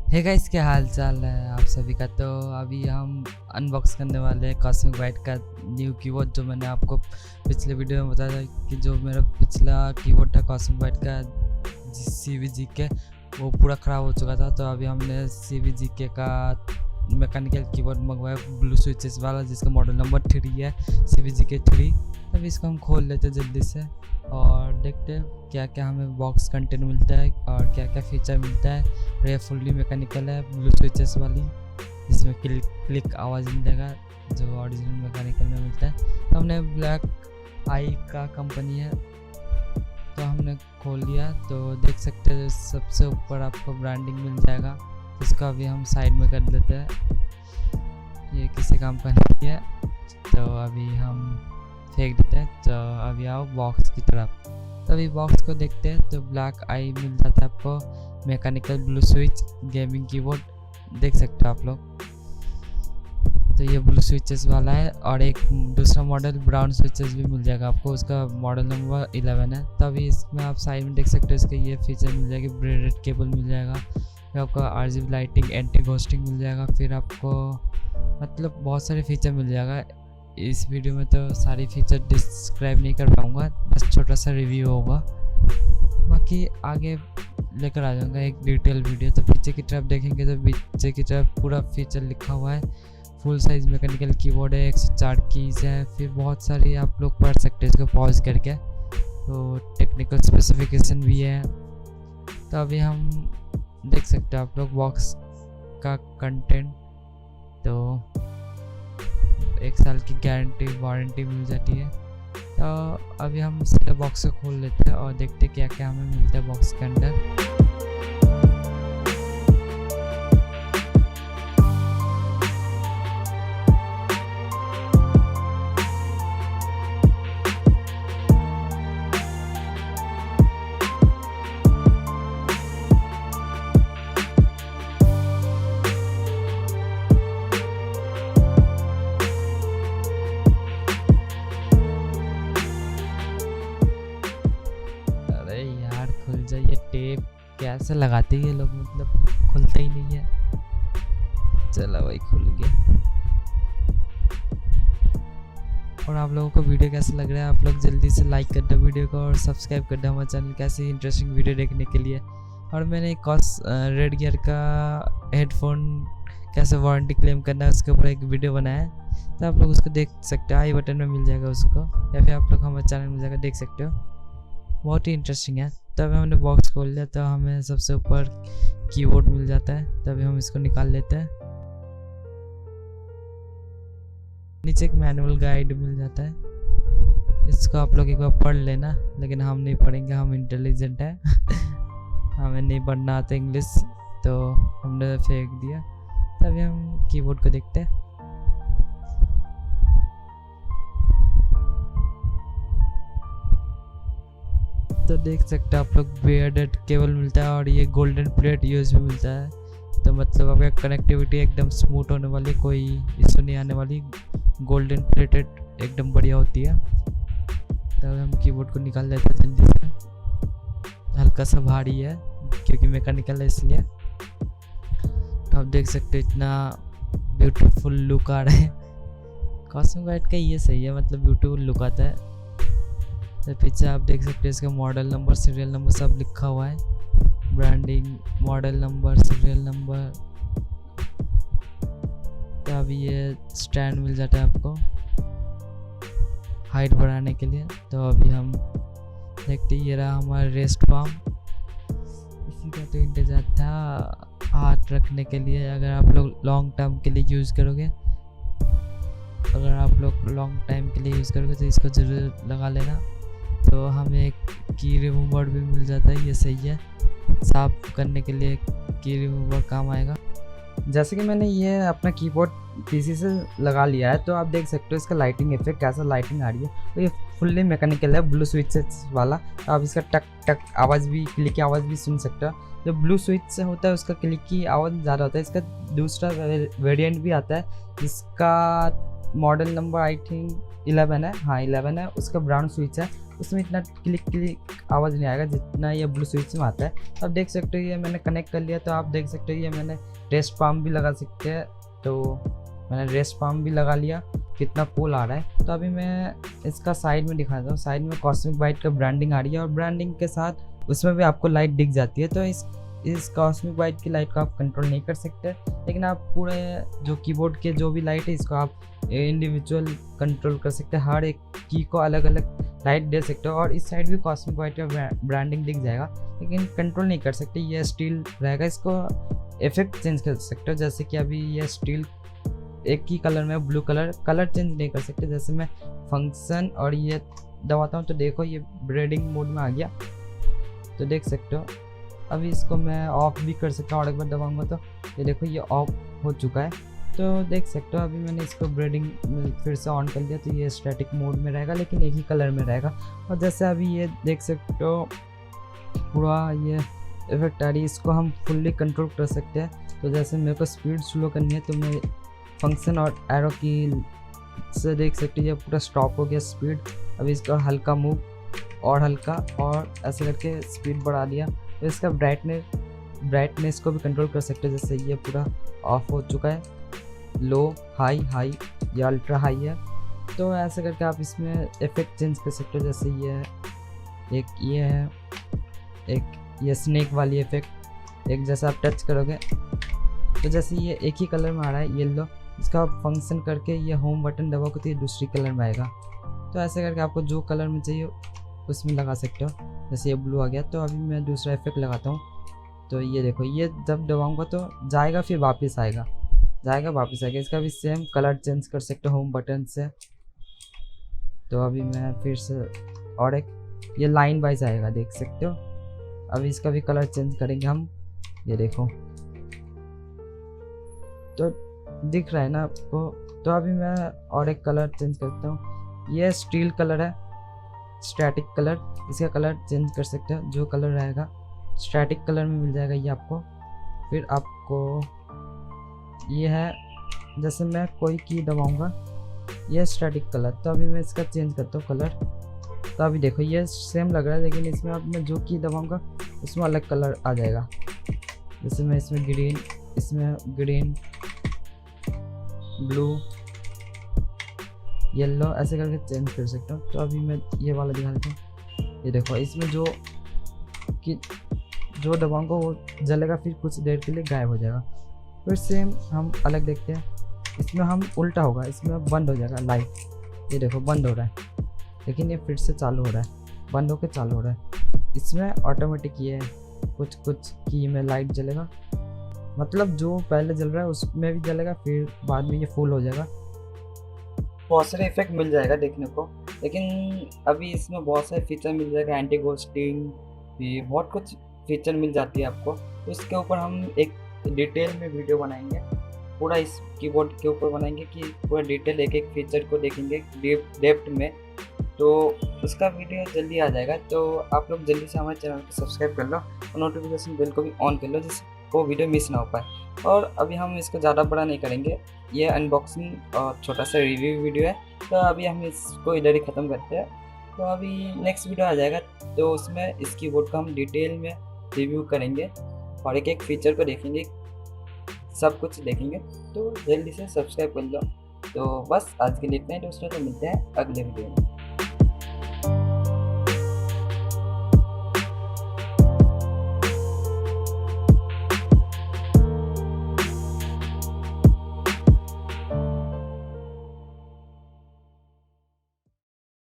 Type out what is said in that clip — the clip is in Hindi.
हे गाइस, क्या हाल चाल है आप सभी का। तो अभी हम अनबॉक्स करने वाले हैं कॉस्मिक वाइट का न्यू कीबोर्ड। जो मैंने आपको पिछले वीडियो में बताया था कि जो मेरा पिछला कीबोर्ड था कॉस्मिक वाइट का CVG के, वो पूरा ख़राब हो चुका था। तो अभी हमने CVG के का मैकेनिकल कीबोर्ड मंगवाया ब्लू स्विचेस वाला, जिसका मॉडल नंबर 3 है, CVG के 3। तब इसको हम खोल लेते हैं जल्दी से और देखते हैं क्या क्या हमें बॉक्स कंटेंट मिलता है और क्या क्या फीचर मिलता है। और ये फुल्ली मैकेनिकल है, ब्लू स्विचेस वाली, जिसमें क्लिक आवाज़ मिलेगा जो ओरिजिनल मैकेनिकल में मिलता है। तो हमने ब्लैक आई का कंपनी है, तो हमने खोल लिया। तो देख सकते हैं सबसे ऊपर आपको ब्रांडिंग मिल जाएगा। इसको अभी हम साइड में कर लेते हैं, ये किसी काम का नहीं है, तो अभी हम फेंक देते हैं। तो अभी आओ बॉक्स की तरफ। तो अभी बॉक्स को देखते हैं तो ब्लैक आई मिल जाता है आपको, mechanical blue switch gaming keyboard, देख सकते हो आप लोग। तो ये ब्लू स्विचेस वाला है और एक दूसरा मॉडल ब्राउन स्विचेस भी मिल जाएगा आपको, उसका मॉडल नंबर 11 है। तो अभी इसमें आप साइड में देख सकते हो, इसके ये फीचर मिल जाएगी, ब्रेडेड केबल मिल जाएगा, फिर आपको RGB लाइटिंग, एंटी घोस्टिंग मिल जाएगा, फिर आपको मतलब बहुत सारे फीचर मिल जाएगा। इस वीडियो में तो सारी फीचर डिस्क्राइब नहीं कर पाऊँगा, बस छोटा सा रिव्यू होगा, बाकी आगे लेकर आ जाऊँगा एक डिटेल वीडियो। तो पीछे की तरफ देखेंगे तो पीछे की तरफ पूरा फीचर लिखा हुआ है। फुल साइज मैकेनिकल कीबोर्ड है, 104 कीज़ है, फिर बहुत सारी आप लोग पढ़ सकते हैं इसको पॉज करके। तो टेक्निकल स्पेसिफिकेशन भी है। तो अभी हम देख सकते हैं आप लोग बॉक्स का कंटेंट। तो 1 साल की गारंटी वारंटी मिल जाती है। तो अभी हम सीधा बॉक्स को खोल लेते हैं और देखते हैं क्या क्या हमें मिलता है बॉक्स के अंदर। अरे यार खुल जाइए, टेप कैसे लगाते हैं ये लोग, मतलब खुलता ही नहीं है। चलो भाई खुल गया। और आप लोगों को वीडियो कैसा लग रहा है, आप लोग जल्दी से लाइक कर दो वीडियो को और सब्सक्राइब कर दो हमारे चैनल कैसे इंटरेस्टिंग वीडियो देखने के लिए। और मैंने रेड गियर का हेडफोन कैसे वारंटी क्लेम करना है उसके ऊपर एक वीडियो बनाया है, तो आप लोग उसको देख सकते हो, आई बटन में मिल जाएगा उसको, या फिर आप लोग हमारे चैनल में जाकर देख सकते हो, बहुत ही इंटरेस्टिंग है। तब हमने बॉक्स खोल लिया तो हमें सबसे ऊपर कीबोर्ड मिल जाता है। तभी हम इसको निकाल लेते हैं। नीचे एक मैनुअल गाइड मिल जाता है, इसको आप लोग एक बार पढ़ लेना, लेकिन हम नहीं पढ़ेंगे, हम इंटेलिजेंट है हमें नहीं पढ़ना आता इंग्लिश, तो हमने फेंक दिया। तभी हम कीबोर्ड को देखते हैं। तो देख सकते हैं आप लोग ब्रेडेड केबल मिलता है और ये गोल्डन प्लेट USB मिलता है। तो मतलब आपका कनेक्टिविटी एकदम स्मूथ होने वाली, कोई इशू नहीं आने वाली, गोल्डन प्लेटेड एकदम बढ़िया होती है। तब हम कीबोर्ड को निकाल लेते हैं जल्दी से, हल्का सा भारी है क्योंकि मैकेनिकल है इसलिए। तो आप देख सकते हैं इतना ब्यूटीफुल लुक आ रहा है। कॉस्मिक वाइट का ये सही है, मतलब ब्यूटीफुल लुक आता है। तो पीछे आप देख सकते हैं इसका मॉडल नंबर, सीरियल नंबर सब लिखा हुआ है, branding, model number, serial number. तो अभी ये स्टैंड मिल जाता है आपको हाइट बढ़ाने के लिए। तो अभी हम देखते हैं, ये रहा हमारा रेस्ट पाम, इसी का तो इंतजार था हाथ रखने के लिए। अगर आप लोग लॉन्ग टर्म के लिए यूज़ करोगे, अगर आप लोग लॉन्ग टाइम के लिए यूज़ करोगे तो इसको ज़रूर लगा लेना। तो हमें एक की रिमूवर भी मिल जाता है, ये सही है, साफ करने के लिए की रिमूवर काम आएगा। जैसे कि मैंने ये अपना कीबोर्ड PC से लगा लिया है, तो आप देख सकते हो इसका लाइटिंग इफेक्ट, कैसा लाइटिंग आ रही है। तो ये फुल्ली मैकेनिकल है, ब्लू स्विचेस वाला। तो आप इसका टक टक आवाज़ भी, क्लिक की आवाज़ भी सुन सकते हो। जो ब्लू स्विच से होता है उसका क्लिक की आवाज़ ज़्यादा होता है। इसका दूसरा वेरिएंट भी आता है जिसका मॉडल नंबर आई थिंक 11 है, हाँ 11 है, उसका ब्राउन स्विच है। उसमें इतना क्लिक क्लिक आवाज़ नहीं आएगा जितना ये ब्लू स्विच में आता है। तो आप देख सकते हो ये मैंने कनेक्ट कर लिया। तो आप देख सकते हो ये मैंने रेस्ट पाम भी लगा सकते हैं। तो मैंने रेस्ट पाम भी लगा लिया, कितना कूल आ रहा है। तो अभी मैं इसका साइड में दिखाता हूँ। साइड में कॉस्मिक वाइट का ब्रांडिंग आ रही है और ब्रांडिंग के साथ उसमें भी आपको लाइट दिख जाती है। तो इस कॉस्मिक वाइट की लाइट को आप कंट्रोल नहीं कर सकते, लेकिन आप पूरे जो कीबोर्ड के जो भी लाइट है इसको आप इंडिविजुअल कंट्रोल कर सकते हैं। हर एक की को अलग अलग लाइट दे सकते हो। और इस साइड भी कॉस्मिक वाइट का ब्रांडिंग दिख जाएगा, लेकिन कंट्रोल नहीं कर सकते, ये स्टील रहेगा। इसको इफेक्ट चेंज कर सकते हो, जैसे कि अभी ये स्टील एक ही कलर में ब्लू कलर चेंज नहीं कर सकते। जैसे मैं फंक्शन और ये दबाता हूँ तो देखो ये ब्रेडिंग मोड में आ गया, तो देख सकते हो। अभी इसको मैं ऑफ भी कर सकता हूँ और एक बार दबाऊंगा तो ये देखो ये ऑफ हो चुका है। तो देख सकते हो अभी मैंने इसको ब्रेडिंग फिर से ऑन कर दिया तो ये स्टैटिक मोड में रहेगा, लेकिन एक ही कलर में रहेगा। और जैसे अभी ये देख सकते हो पूरा ये इफेक्ट आ रही है, इसको हम फुल्ली कंट्रोल कर सकते हैं। तो जैसे मेरे को स्पीड स्लो करनी है तो मैं फंक्शन और एरो की से देख सकते हो ये पूरा स्टॉप हो गया स्पीड। अभी इसका हल्का मूव और हल्का और ऐसे करके स्पीड बढ़ा दिया। तो इसका ब्राइटनेस को भी कंट्रोल कर सकते हो, जैसे ये पूरा ऑफ हो चुका है, लो हाई या अल्ट्रा हाई है। तो ऐसे करके आप इसमें इफेक्ट चेंज कर सकते हो। जैसे ये है एक ये स्नेक वाली इफेक्ट, एक जैसा आप टच करोगे तो जैसे ये एक ही कलर में आ रहा है येलो, इसका आप फंक्शन करके ये होम बटन दबाओगे तो ये दूसरी कलर में आएगा। तो ऐसे करके आपको जो कलर में चाहिए उसमें लगा सकते हो। जैसे ये ब्लू आ गया, तो अभी मैं दूसरा इफेक्ट लगाता हूँ। तो ये देखो ये जब दबाऊंगा तो जाएगा फिर वापस आएगा, इसका भी सेम कलर चेंज कर सकते हो होम बटन से। तो अभी मैं फिर से और एक ये लाइन वाइज आएगा, देख सकते हो। अभी इसका भी कलर चेंज करेंगे हम, ये देखो तो दिख रहा है ना आपको। तो अभी मैं और एक कलर चेंज करता हूँ। ये स्टील कलर है, स्टैटिक कलर, इसका कलर चेंज कर सकते हो। जो कलर रहेगा स्टैटिक कलर में मिल जाएगा ये आपको। फिर आपको ये है, जैसे मैं कोई की दबाऊंगा ये स्टैटिक कलर, तो अभी मैं इसका चेंज करता हूँ कलर। तो अभी देखो ये सेम लग रहा है, लेकिन इसमें अब मैं जो की दबाऊंगा उसमें अलग कलर आ जाएगा। जैसे मैं इसमें ग्रीन ब्लू येलो ऐसे करके चेंज कर सकता हूँ। तो अभी मैं ये वाला दिखा देता हूँ। ये देखो इसमें जो दबाऊंगा वो जलेगा, फिर कुछ देर के लिए गायब हो जाएगा। फिर सेम हम अलग देखते हैं, इसमें हम उल्टा होगा, इसमें बंद हो जाएगा लाइट। ये देखो बंद हो रहा है, लेकिन ये फिर से चालू हो रहा है, बंद होकर चालू हो रहा है। इसमें ऑटोमेटिक ये है, कुछ की में लाइट जलेगा, मतलब जो पहले जल रहा है उसमें भी जलेगा, फिर बाद में ये फुल हो जाएगा। बहुत सारे इफेक्ट मिल जाएगा देखने को, लेकिन अभी इसमें बहुत सारे फीचर मिल जाएगा, एंटी घोस्टिंग भी बहुत कुछ फीचर मिल जाती है आपको। तो इसके ऊपर हम एक डिटेल में वीडियो बनाएंगे, पूरा इस कीबोर्ड के ऊपर बनाएंगे कि पूरा डिटेल एक फीचर को देखेंगे डेप्थ में। तो उसका वीडियो जल्दी आ जाएगा, तो आप लोग जल्दी से हमारे चैनल को सब्सक्राइब कर लो और नोटिफिकेशन बेल को भी ऑन कर लो, जिससे वो वीडियो मिस ना हो पाए। और अभी हम इसको ज़्यादा बड़ा नहीं करेंगे, ये अनबॉक्सिंग और छोटा सा रिव्यू वीडियो है, तो अभी हम इसको इधर ही ख़त्म करते हैं। तो अभी नेक्स्ट वीडियो आ जाएगा, तो उसमें इस कीबोर्ड का हम डिटेल में रिव्यू करेंगे और एक फीचर को देखेंगे, सब कुछ देखेंगे। तो जल्दी से सब्सक्राइब कर लो। तो बस आज के लिए इतना ही दोस्तों, तो मिलते हैं अगले वीडियो में।